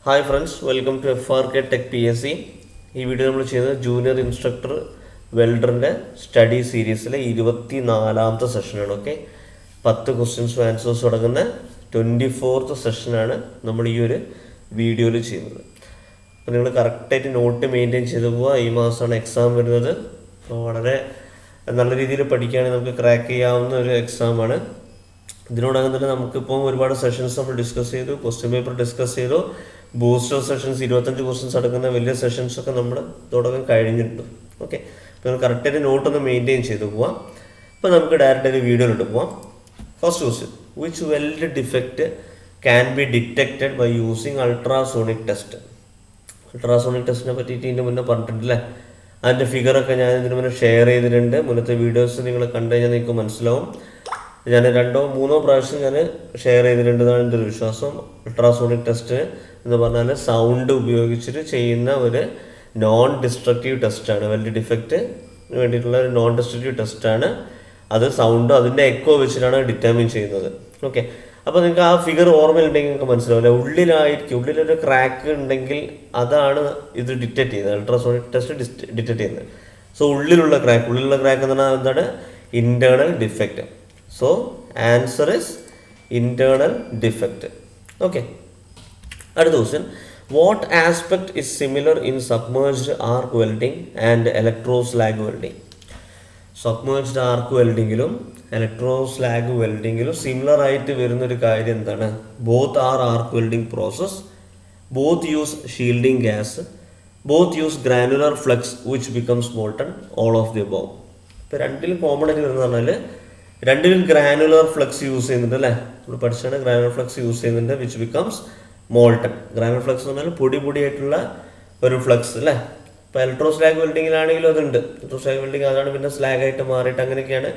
Hi friends, welcome to FRK tech PSC. ഈ video നമ്മൾ ചെയ്യുന്നത് ജൂനിയർ ഇൻസ്ട്രക്ടർ വെൽഡറിൻ്റെ സ്റ്റഡി സീരീസിലെ 24ാമത്തെ സെഷനാണ്. ഓക്കെ, 10 ക്വസ്റ്റ്യൻസും ആൻസേഴ്സും അടങ്ങുന്ന 24th സെഷനാണ് നമ്മൾ ഈ ഒരു വീഡിയോയിൽ ചെയ്യുന്നത്. അപ്പോൾ നിങ്ങൾ കറക്റ്റായിട്ട് നോട്ട് മെയിൻറ്റെയിൻ ചെയ്ത് പോവുക. ഈ മാസമാണ് എക്സാം വരുന്നത്. അപ്പോൾ വളരെ നല്ല രീതിയിൽ പഠിക്കുകയാണെങ്കിൽ നമുക്ക് ക്രാക്ക് ചെയ്യാവുന്ന ഒരു എക്സാമാണ്. ഇതിനോടകം തന്നെ നമുക്കിപ്പോൾ ഒരുപാട് സെഷൻസ് നമ്മൾ ഡിസ്കസ് ചെയ്തു, ക്വസ്റ്റ്യൻ പേപ്പർ ഡിസ്കസ് ചെയ്തു, ബൂസ്റ്റർ സെഷൻസ് 25 ക്വസ്റ്റ്യൻസ് അടക്കുന്ന വലിയ സെഷൻസൊക്കെ നമ്മൾ ഇതോടകം കഴിഞ്ഞിട്ടുണ്ട്. ഓക്കെ, അപ്പോൾ നിങ്ങൾ കറക്റ്റായിട്ട് നോട്ടൊന്ന് മെയിൻറ്റെയിൻ ചെയ്ത് പോവാം. അപ്പോൾ നമുക്ക് ഡയറക്റ്റായിട്ട് വീഡിയോയിലോട്ട് പോവാം. First question, which weld defect can be detected by using ultrasonic test. Ultrasonic ടെസ്റ്റിനെ പറ്റിയിട്ട് ഇതിൻ്റെ മുന്നേ പറഞ്ഞിട്ടുണ്ടല്ലേ. അതിൻ്റെ ഫിഗറൊക്കെ ഞാൻ ഇതിന് മുന്നേ ഷെയർ ചെയ്തിട്ടുണ്ട്. മുന്നത്തെ വീഡിയോസ് നിങ്ങൾ കണ്ടു കഴിഞ്ഞാൽ നിങ്ങൾക്ക് മനസ്സിലാവും. ഞാൻ 2-3 പ്രാവശ്യം ഞാൻ ഷെയർ ചെയ്തിട്ടുണ്ടെന്നാണ് എൻ്റെ ഒരു വിശ്വാസം. അൾട്രാസോണിക് ടെസ്റ്റ് എന്ന് പറഞ്ഞാൽ സൗണ്ട് ഉപയോഗിച്ചിട്ട് ചെയ്യുന്ന ഒരു നോൺ ഡിസ്ട്രക്റ്റീവ് ടെസ്റ്റാണ്. വെൽഡ് ഡിഫക്റ്റ് വേണ്ടിയിട്ടുള്ള ഒരു നോൺ ഡിസ്ട്രക്റ്റീവ് ടെസ്റ്റാണ്. അത് സൗണ്ട് അതിൻ്റെ എക്കോ വെച്ചിട്ടാണ് ഡിറ്റർമിൻ ചെയ്യുന്നത്. ഓക്കെ, അപ്പോൾ നിങ്ങൾക്ക് ആ ഫിഗർ ഓർമ്മയിലുണ്ടെങ്കിൽ നിങ്ങൾക്ക് മനസ്സിലാവില്ല. ഉള്ളിലൊരു ക്രാക്ക് ഉണ്ടെങ്കിൽ അതാണ് ഇത് ഡിറ്റക്ട് ചെയ്യുന്നത്, അൾട്രാസോണിക് ടെസ്റ്റ് ഡിറ്റക്ട് ചെയ്യുന്നത്. സോ ഉള്ളിലുള്ള ക്രാക്ക് എന്ന് പറഞ്ഞാൽ എന്താണ്? Internal defect. So answer is internal defect. Okay. അടുത്ത question, what aspect is similar in submerged arc welding and electroslag welding? Submerged arc വെൽഡിങ്ങിലും ഇലക്ട്രോസ്ലാഗ് വെൽഡിങ്ങിലും സിമിലർ ആയിട്ട് വരുന്നൊരു കാര്യം എന്താണ്? Both are arc welding process, both use shielding gas, both use granular flux which becomes molten, all of the above. ഇപ്പോൾ രണ്ടിലും common ആയിട്ട് വരുന്നത് പറഞ്ഞാൽ രണ്ടിലും ഗ്രാനുലർ ഫ്ലക്സ് യൂസ് ചെയ്യുന്നുണ്ട് അല്ലേ. നമ്മൾ പഠിച്ചാണ് ഗ്രാനുലർ ഫ്ലക്സ് യൂസ് ചെയ്യുന്നുണ്ട്, which becomes molten. Granular flux എന്ന് പറഞ്ഞാൽ പൊടിയായിട്ടുള്ള ഒരു ഫ്ലക്സ് അല്ലേ. ഇപ്പോൾ ഇലക്ട്രോസ്ലാഗ് വെൽഡിങ്ങിലാണെങ്കിലും അതുണ്ട്. ഇലക്ട്രോസ്ലാഗ് വെൽഡിങ് അതാണ് പിന്നെ സ്ലാഗായിട്ട് മാറിയിട്ട് അങ്ങനെയൊക്കെയാണ്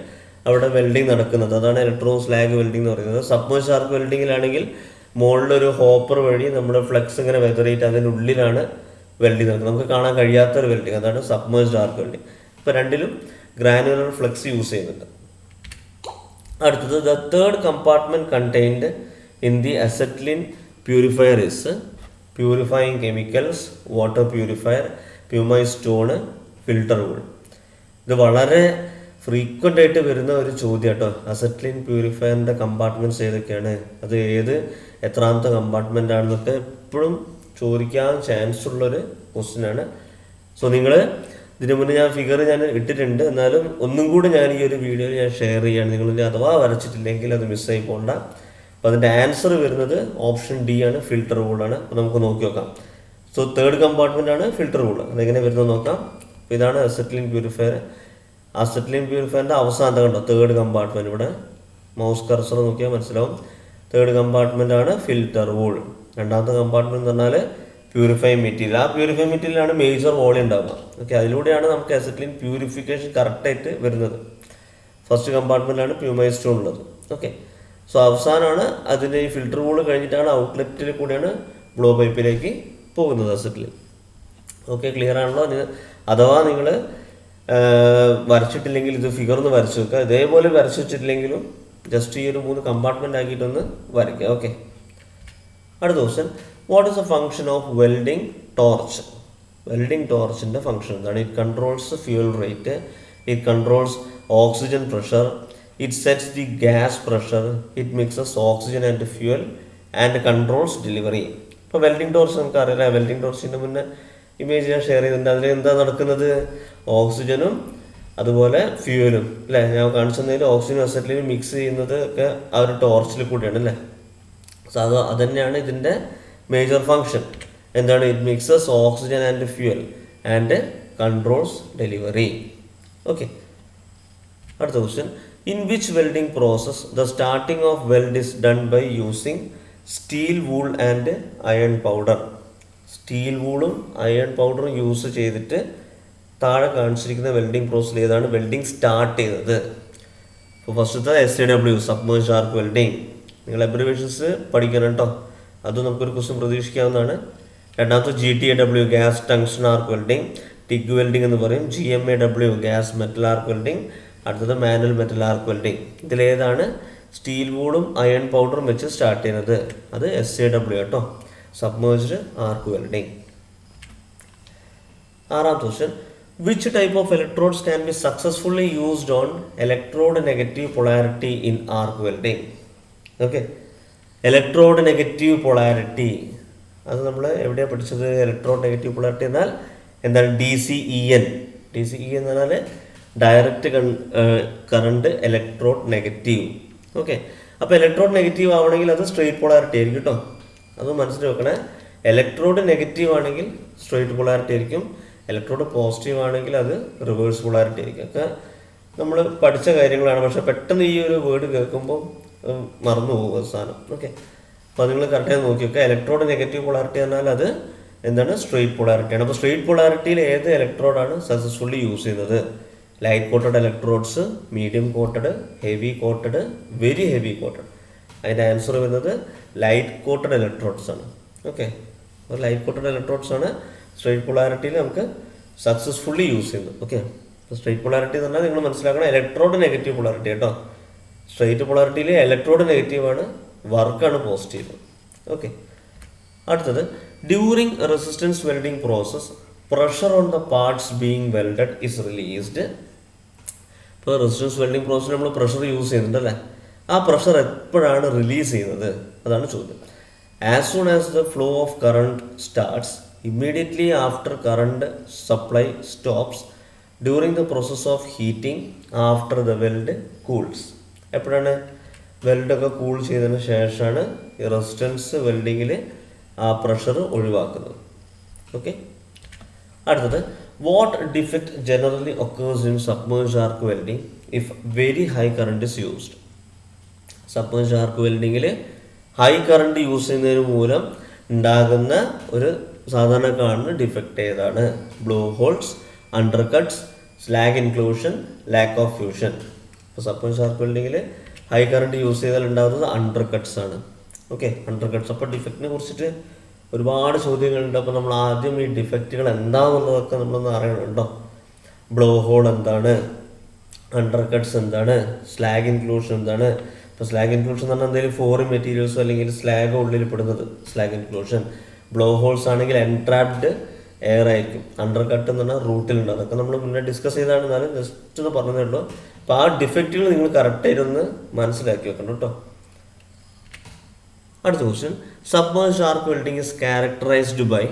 അവിടെ വെൽഡിങ് നടക്കുന്നത്. അതാണ് ഇലക്ട്രോസ്ലാഗ് വെൽഡിങ് എന്ന് പറയുന്നത്. സബ്മേർജ്ഡ് ആർക്ക് വെൽഡിങ്ങിലാണെങ്കിൽ മുകളിലൊരു ഹോപ്പർ വഴി നമ്മൾ ഫ്ലക്സ് ഇങ്ങനെ വെതറിയിട്ട് അതിൻ്റെ ഉള്ളിലാണ് വെൽഡിങ് നടക്കുന്നത്. നമുക്ക് കാണാൻ കഴിയാത്തൊരു വെൽഡിങ്, അതാണ് സബ്മേർജ്ഡ് ആർക്ക് വെൽഡിങ്. ഇപ്പോൾ രണ്ടിലും ഗ്രാനുലർ ഫ്ലക്സ് യൂസ് ചെയ്യുന്നുണ്ട്. അടുത്തത്, the third compartment contained in the acetylene purifier is purifying chemicals, water purifier, pumice stone, filter wool. ഇത് വളരെ ഫ്രീക്വൻ്റ് ആയിട്ട് വരുന്ന ഒരു ചോദ്യം കേട്ടോ. അസെറ്റിലിൻ പ്യൂരിഫയറിൻ്റെ കമ്പാർട്ട്മെൻറ്റ്സ് ഏതൊക്കെയാണ്, അത് എത്രാമത്തെ കമ്പാർട്ട്മെൻ്റ് ആണെന്നൊക്കെ എപ്പോഴും ചോദിക്കാൻ ചാൻസ് ഉള്ളൊരു ക്വസ്റ്റ്യനാണ്. സോ നിങ്ങൾ ഇതിനു മുന്നേ ഞാൻ ഫിഗർ ഇട്ടിട്ടുണ്ട്, എന്നാലും ഒന്നും കൂടി ഞാൻ ഈ ഒരു വീഡിയോയിൽ ഞാൻ ഷെയർ ചെയ്യുകയാണ്. നിങ്ങൾ അഥവാ വരച്ചിട്ടില്ലെങ്കിൽ അത് മിസ്സായി പോകണ്ട. അപ്പോൾ അതിൻ്റെ ആൻസർ വരുന്നത് ഓപ്ഷൻ ഡി ആണ്, ഫിൽട്ടർ വൂളാണ്. അപ്പോൾ നമുക്ക് നോക്കി നോക്കാം. സോ തേർഡ് കമ്പാർട്ട്മെൻ്റ് ആണ് ഫിൽട്ടർ വൂൾ. അതെങ്ങനെ വരുന്നത് നോക്കാം. അപ്പോൾ ഇതാണ് അസെറ്റിലിൻ പ്യൂരിഫയർ. അസെറ്റിലിൻ പ്യൂരിഫയറിൻ്റെ അവസാനത്തെ കണ്ടോ തേർഡ് കമ്പാർട്ട്മെൻറ്റ്. ഇവിടെ മൗസ് കർസർ നോക്കിയാൽ മനസ്സിലാവും. തേർഡ് കമ്പാർട്ട്മെൻ്റ് ആണ് ഫിൽട്ടർ വൂൾ. രണ്ടാമത്തെ കമ്പാർട്ട്മെൻറ്റ് എന്ന് പറഞ്ഞാൽ പ്യൂരിഫൈങ് മെറ്റീരിയൽ. ആ പ്യൂരിഫൈങ് മെറ്റീരിയലാണ് മേജർ വോളിയം ഉണ്ടാവുക. ഓക്കെ, അതിലൂടെയാണ് നമുക്ക് അസെറ്റിലിൻ പ്യൂരിഫിക്കേഷൻ കറക്റ്റായിട്ട് വരുന്നത്. ഫസ്റ്റ് കമ്പാർട്ട്മെൻറ്റിലാണ് പ്യൂമൈ സ്റ്റോൺ ഉള്ളത്. ഓക്കെ, സോ അവസാനമാണ് അതിൻ്റെ ഈ ഫിൽട്ടർ വൂൾ കഴിഞ്ഞിട്ടാണ് ഔട്ട്ലെറ്റിൽ കൂടെയാണ് ബ്ലോ പൈപ്പിലേക്ക് പോകുന്നത് അസെറ്റിലിൻ. ഓക്കെ, ക്ലിയർ ആണല്ലോ. അഥവാ നിങ്ങൾ വരച്ചിട്ടില്ലെങ്കിൽ ഇത് ഫിഗർ ഒന്ന് വരച്ച് വെക്കുക. ഇതേപോലെ വരച്ച് വെച്ചിട്ടില്ലെങ്കിലും ജസ്റ്റ് ഈ ഒരു 3 കമ്പാർട്ട്മെൻ്റ് ആക്കിയിട്ടൊന്ന് വരയ്ക്കുക. ഓക്കെ, അടുത്ത question, what is a function of welding torch? Welding ടോർച്ചിൻ്റെ ഫംഗ്ഷൻ എന്താണ്? It controls fuel rate, it controls oxygen pressure, it sets the gas pressure, it mixes oxygen and fuel and controls delivery. ഇപ്പോൾ welding torch നമുക്കറിയില്ല. Welding ടോർച്ചിൻ്റെ മുന്നേ image ഞാൻ share ചെയ്തിട്ടുണ്ട്. അതിൽ എന്താ നടക്കുന്നത്? ഓക്സിജനും അതുപോലെ ഫ്യൂവലും അല്ലേ. ഞാൻ കാണിച്ചതിൽ ഓക്സിജനും അസെറ്റിലിനും മിക്സ് ചെയ്യുന്നത് ഒക്കെ ആ ഒരു ടോർച്ചിൽ കൂടിയാണ് അല്ലേ. സോ അത് തന്നെയാണ് ഇതിൻ്റെ മേജർ ഫങ്ഷൻ. എന്താണ്? It mixes oxygen and fuel and controls delivery. Okay, അടുത്ത question, in which welding process the starting of weld is done by using steel wool and iron powder? Steel വൂളും iron പൗഡറും use ചെയ്തിട്ട് താഴെ കാണിച്ചിരിക്കുന്ന welding പ്രോസസ്സിൽ ഏതാണ് welding start ചെയ്തത്? ഇപ്പോൾ ഫസ്റ്റത്തെ SAW സബ്മേർജ്ഡ് ആർക്ക് വെൽഡിംഗ്. നിങ്ങൾ അബ്രിവേഷൻസ് പഠിക്കണം കേട്ടോ. അതും നമുക്കൊരു ക്വസ്റ്റ്യൻ പ്രതീക്ഷിക്കാവുന്നതാണ്. രണ്ടാമത്തെ GTAW gas tungsten arc welding, TIG welding എന്ന് പറയും. GMAW gas metal arc welding. അടുത്തത് മാനുവൽ മെറ്റൽ ആർക്ക് വെൽഡിംഗ്. ഇതിലേതാണ് സ്റ്റീൽ വൂളും അയൺ പൗഡറും വെച്ച് സ്റ്റാർട്ട് ചെയ്യുന്നത്? അത് SAW കേട്ടോ. Submerged arc welding. ആറാമത്തെ question, which type of electrodes can be successfully used on electrode negative polarity in arc welding? Okay, electrode negative polarity അത് നമ്മൾ എവിടെയാണ് പഠിച്ചത്? ഇലക്ട്രോഡ് നെഗറ്റീവ് പൊളാരിറ്റി എന്നാൽ എന്താണ്? DCEN. DCEN എന്ന് പറഞ്ഞാൽ direct current electrode negative. Okay, അപ്പോൾ ഇലക്ട്രോഡ് നെഗറ്റീവ് ആവണമെങ്കിൽ അത് സ്ട്രെയിറ്റ് പൊളാരിറ്റി ആയിരിക്കും കേട്ടോ. അത് മനസ്സിൽ വെക്കണേ. ഇലക്ട്രോഡ് നെഗറ്റീവ് ആണെങ്കിൽ സ്ട്രെയിറ്റ് പൊളാരിറ്റി ആയിരിക്കും, ഇലക്ട്രോഡ് പോസിറ്റീവ് ആണെങ്കിൽ അത് റിവേഴ്സ് പൊളാരിറ്റി ആയിരിക്കും. ഒക്കെ നമ്മൾ പഠിച്ച കാര്യങ്ങളാണ്. പക്ഷെ പെട്ടെന്ന് ഈ ഒരു വേർഡ് കേൾക്കുമ്പോൾ മറന്നു പോകും സാധനം. ഓക്കെ, അപ്പോൾ നിങ്ങൾ കറക്റ്റായി നോക്കി വെക്കുക. ഇലക്ട്രോഡ് നെഗറ്റീവ് പൊളാരിറ്റി എന്നാൽ അത് എന്താണ്? സ്ട്രെയിറ്റ് പൊളാരിറ്റിയാണ്. അപ്പോൾ സ്ട്രെയിറ്റ് പൊളാരിറ്റിയിൽ ഏത് ഇലക്ട്രോഡാണ് സക്സസ്ഫുള്ളി യൂസ് ചെയ്യുന്നത്? Light coated electrodes, medium coated, heavy coated, very heavy coated. അതിൻ്റെ ആൻസർ വരുന്നത് ലൈറ്റ് കോട്ടഡ് ഇലക്ട്രോഡ്സ് ആണ്. ഓക്കെ, അപ്പോൾ ലൈറ്റ് കോട്ടഡ് ഇലക്ട്രോഡ്സ് ആണ് സ്ട്രെയിറ്റ് പൊളാരിറ്റിയിൽ നമുക്ക് സക്സസ്ഫുള്ളി യൂസ് ചെയ്യുന്നത്. ഓക്കെ, അപ്പോൾ സ്ട്രെയിറ്റ് പൊളാരിറ്റി എന്ന് പറഞ്ഞാൽ നിങ്ങൾ മനസ്സിലാക്കണം ഇലക്ട്രോഡ് നെഗറ്റീവ് പൊളാരിറ്റി കേട്ടോ. സ്ട്രെയിറ്റ് പൊളാരിറ്റിയിൽ ഇലക്ട്രോഡ് നെഗറ്റീവാണ്, വർക്കാണ് പോസിറ്റീവ്. ഓക്കെ, അടുത്തത്, during resistance welding process pressure on the parts being welded is released. ഇപ്പോൾ റെസിസ്റ്റൻസ് വെൽഡിംഗ് പ്രോസസ്സിൽ നമ്മൾ പ്രഷർ യൂസ് ചെയ്യുന്നുണ്ട് അല്ലേ? ആ പ്രഷർ എപ്പോഴാണ് റിലീസ് ചെയ്യുന്നത്? അതാണ് ചോദ്യം. As soon as the flow of current starts, immediately after current supply stops, during the process of heating, after the weld cools. എപ്പോഴാണ്? വെൽഡൊക്കെ കൂൾ ചെയ്തതിന് ശേഷമാണ് ഈ റെസിസ്റ്റൻസ് വെൽഡിങ്ങിൽ ആ പ്രഷർ ഒഴിവാക്കുന്നത്. ഓക്കെ, അടുത്തത്, what defect generally occurs in submerged arc welding if very high current is used? Submerged arc വെൽഡിങ്ങിൽ high current use ചെയ്യുന്നതിന് മൂലം ഉണ്ടാകുന്ന ഒരു സാധാരണ കാണുന്ന ഡിഫക്റ്റ് ഏതാണ്? Blow holes, undercuts, slag inclusion, lack of fusion. ഇപ്പോൾ സബ്മേർജ്ഡ് ആർക്ക് വെൽഡിങ്ങിൽ ഹൈ കറണ്ട് യൂസ് ചെയ്താൽ ഉണ്ടാകുന്നത് അണ്ടർ കട്ട്സ് ആണ്. Okay, undercuts. അപ്പോൾ ഡിഫക്റ്റിനെ കുറിച്ചിട്ട് ഒരുപാട് ചോദ്യങ്ങളുണ്ട്. അപ്പോൾ നമ്മൾ ആദ്യം ഈ ഡിഫക്റ്റുകൾ എന്താണെന്നുള്ളതൊക്കെ നമ്മളൊന്ന് അറിയണമുണ്ടോ? ബ്ലോ ഹോൾ എന്താണ്? അണ്ടർ കട്ട്സ് എന്താണ്? സ്ലാഗ് ഇൻക്ലൂഷൻ എന്താണ്? ഇപ്പോൾ സ്ലാഗ് ഇൻക്ലൂഷൻ എന്ന് പറഞ്ഞാൽ എന്തെങ്കിലും ഫോറിൻ മെറ്റീരിയൽസോ അല്ലെങ്കിൽ സ്ലാഗ് ഉള്ളിൽ പെടുന്നത് സ്ലാഗ് ഇൻക്ലൂഷൻ. ബ്ലോ ഹോൾസ് ആണെങ്കിൽ എൻട്രാപ്ഡ് എയർ ആയിരിക്കും. അണ്ടർ കട്ട് എന്ന് പറഞ്ഞാൽ റൂട്ടിലുണ്ട്. അതൊക്കെ നമ്മൾ മുന്നേ ഡിസ്കസ് ചെയ്താണ്, എന്നാലും ജസ്റ്റ് ഒന്ന് പറഞ്ഞതേ ഉള്ളൂ. അപ്പോൾ ആ ഡിഫക്റ്റുകൾ നിങ്ങൾ കറക്റ്റായിട്ടൊന്ന് മനസ്സിലാക്കി വെക്കണം കേട്ടോ. അടുത്ത question, submerged arc welding is characterized by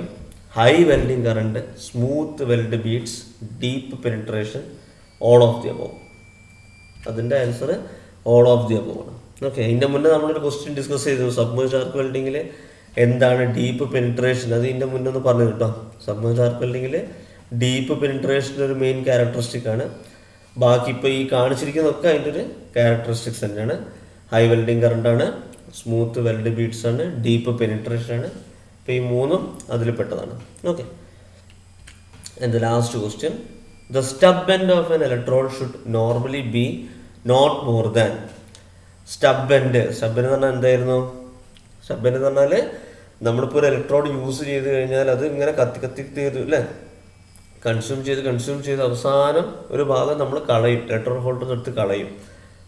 high welding current, smooth weld beads, deep penetration, all of the above. അതിൻ്റെ answer all of the above ആണ്. ഓക്കെ, ഇതിൻ്റെ മുന്നേ നമ്മളൊരു ക്വസ്റ്റ്യൻ ഡിസ്കസ് ചെയ്തു, സബ്മേർജ്ഡ് ആർക്ക് വെൽഡിങ്ങിൽ എന്താണ് ഡീപ്പ് പെനിട്രേഷൻ. അത് ഇതിൻ്റെ മുന്നേ ഒന്ന് പറഞ്ഞു കേട്ടോ. സബ്മേർജ്ഡ് ആർക്ക് വെൽഡിങ്ങിൽ ഡീപ്പ് പെനിട്രേഷൻ ഒരു മെയിൻ ക്യാരക്ടറിസ്റ്റിക് ആണ്. ബാക്കി ഇപ്പോൾ ഈ കാണിച്ചിരിക്കുന്നതൊക്കെ അതിൻ്റെ ഒരു ക്യാരക്ടറിസ്റ്റിക്സ് തന്നെയാണ്. ഹൈ വെൽഡിങ് കറണ്ടാണ്, സ്മൂത്ത് വെൽഡ് ബീഡ്സ് ആണ്, ഡീപ്പ് പെനിട്രേഷൻ ആണ്. അപ്പോൾ ഈ മൂന്നും അതിൽ പെട്ടതാണ്. Okay, and the last question, the stub end of an electrode should normally be not more than. Stub end എന്ന് പറഞ്ഞാൽ എന്തായിരുന്നു? സ്റ്റബ് എൻഡ് എന്ന് പറഞ്ഞാൽ നമ്മളിപ്പോൾ ഒരു ഇലക്ട്രോഡ് യൂസ് ചെയ്ത് കഴിഞ്ഞാൽ അത് ഇങ്ങനെ കത്തി തീരും അല്ലേ? കൺസ്യൂം ചെയ്ത് അവസാനം ഒരു ഭാഗം നമ്മൾ കളയും, ഇലക്ട്രോഡ് ഹോൾഡർ എടുത്ത് കളയും.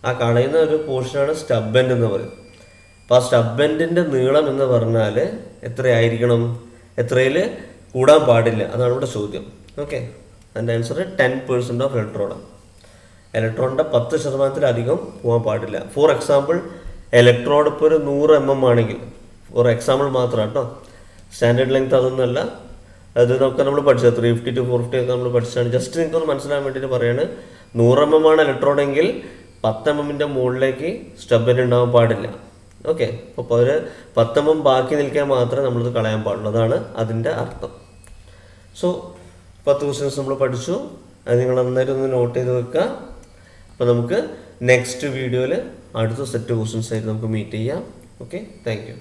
ആ കളയുന്ന ഒരു പോർഷനാണ് സ്റ്റബ് എൻഡ് എന്ന് പറയും. അപ്പോൾ ആ സ്റ്റബ് എൻഡിൻ്റെ നീളം എന്ന് പറഞ്ഞാൽ എത്രയായിരിക്കണം? എത്രയിൽ കൂടാൻ പാടില്ല? അതാണ് ഇവിടെ ചോദ്യം. ഓക്കെ, അതിൻ്റെ ആൻസർ 10% ഓഫ് ഇലക്ട്രോഡ്. ഇലക്ട്രോണിൻ്റെ 10% പോകാൻ പാടില്ല. ഫോർ എക്സാമ്പിൾ, ഇലക്ട്രോഡ് ഇപ്പോൾ ഒരു 100 mm ആണെങ്കിൽ, ഫോർ എക്സാമ്പിൾ മാത്രം കേട്ടോ, സ്റ്റാൻഡേർഡ് ലെങ്ത് അതൊന്നുമല്ല. അത് നമുക്ക് നമ്മൾ പഠിച്ചത് 350 to 450 ഒക്കെ നമ്മൾ പഠിച്ചതാണ്. ജസ്റ്റ് നിങ്ങൾക്കൊന്ന് മനസ്സിലാൻ വേണ്ടിയിട്ട് പറയാണ്. 100 mm ആണ് ഇലക്ട്രോഡ് എങ്കിൽ 10 mm മുകളിലേക്ക് സ്റ്റബ് എൻഡ് ഉണ്ടാകാൻ പാടില്ല. ഓക്കെ, അപ്പോൾ ഒരു 10 mm ബാക്കി നിൽക്കാൻ മാത്രമേ നമ്മളിത് കളയാൻ പാടുള്ളൂ. അതാണ് അതിൻ്റെ അർത്ഥം. സോ 10 ക്വസ്റ്റ്യൻസ് നമ്മൾ പഠിച്ചു. അത് നിങ്ങൾ നന്നായിട്ട് ഒന്ന് നോട്ട് ചെയ്ത് വെക്കുക. അപ്പോൾ നമുക്ക് നെക്സ്റ്റ് വീഡിയോയിൽ അടുത്ത സെറ്റ് ക്വസ്റ്റ്യൻസ് ആയിട്ട് നമുക്ക് മീറ്റ് ചെയ്യാം. Okay, thank you.